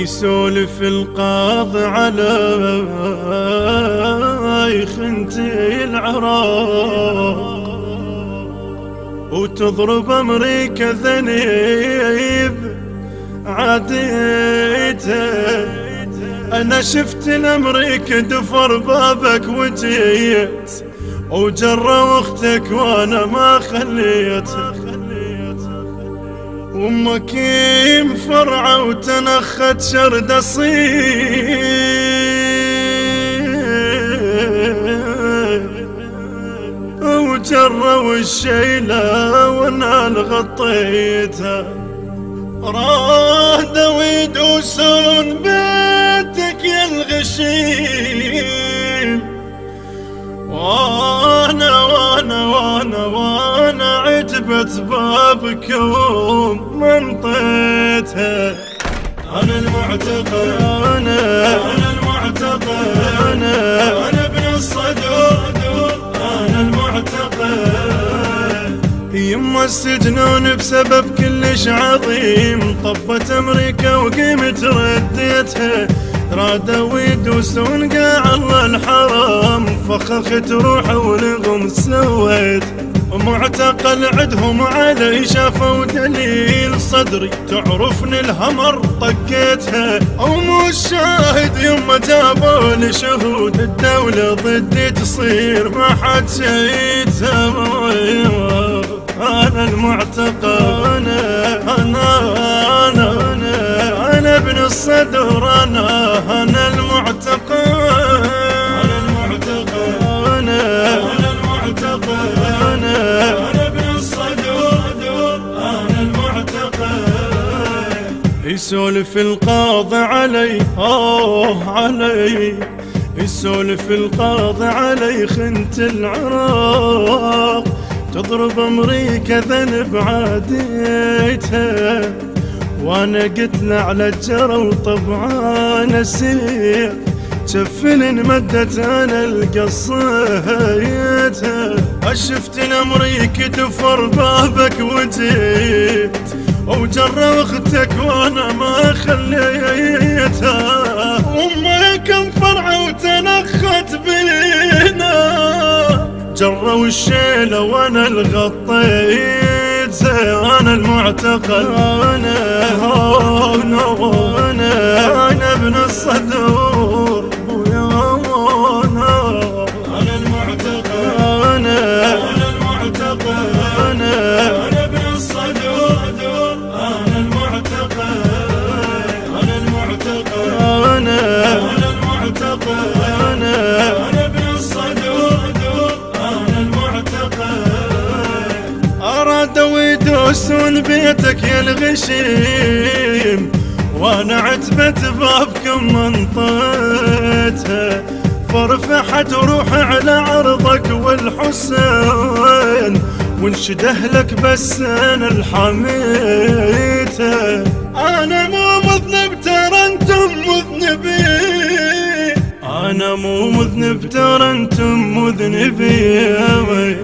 يسولف القاضي علي خنتي العراق، وتضرب أمريكا ذنيب عاديته. أنا شفت الأمريكا دفر بابك وجيت، وجرى أختك وأنا ما خليتها. وأمك مفرعة وتنخت شرد أصيل، وجروا الشيلة وانا غطيتها. رادوا يدوسون بيتك يا الغشيم، وانا عتبت بابكم منطيتها. انا المعتقل، انا المعتقل، انا ابن الصدور، انا المعتقل. يما السجنون بسبب كلش عظيم، طبت امريكا وقيمت رديتها. رادوا يدوسون قاع الله الحرام، فخخت روحه ولغم سويت. معتقل عدهم علي شافوا دليل صدري، تعرفني الهمر طقيتها. مو الشاهد يما جابوا لي شهود، الدولة ضدي تصير ما حد شي يسوي. انا المعتقل، انا ابن الصدر، انا المعتقل، انا المعتقل، انا ابن الصدور، انا المعتقل. يسولف القاضي علي، علي، يسولف القاضي علي خنت العراق، تضرب امريكا ذنب عاديتها. وانا قتل على الجرى وطبعان السيف، شفن مدت انا القصيتها. شفت الامريكا دفر بابك وجيت، وجرى اختك وانا ما خليتها. امك انفرعه وتنخت بينا، جروا الشيلة وانا الغطيتها. انا المعتقل، انا ابن الصدور، انا المعتقل، انا المعتقل، انا ابن الصدور، انا المعتقل، انا المعتقل، انا المعتقل، انا ابن الصدور، انا المعتقل. ارادوا يدوسون بيتك يا الغشيم، وانا عتبت بابكم منطيتها. فرفحت روحي على عرضك والحسين، وانشده لك بس انا الحميته. انا مو مذنب ترى انتم مذنبين، انا مو مذنب ترى انتم مذنبين.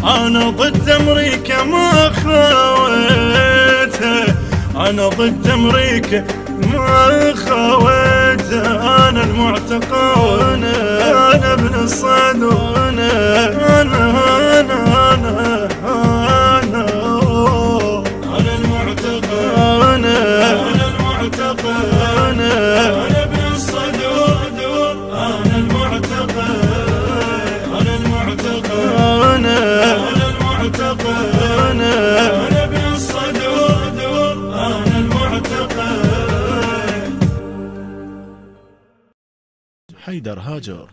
انا ضد امريكا ما خويتها، انا ضد امريكا ما خويتها. انا المعتقل، انا ابن الصدور، انا المعتقل، انا المعتقل، انا ابن الصدور، انا المعتقل، انا المعتقل، انا المعتقل، انا ابن الصدور، انا المعتقل. حيدر هاجر.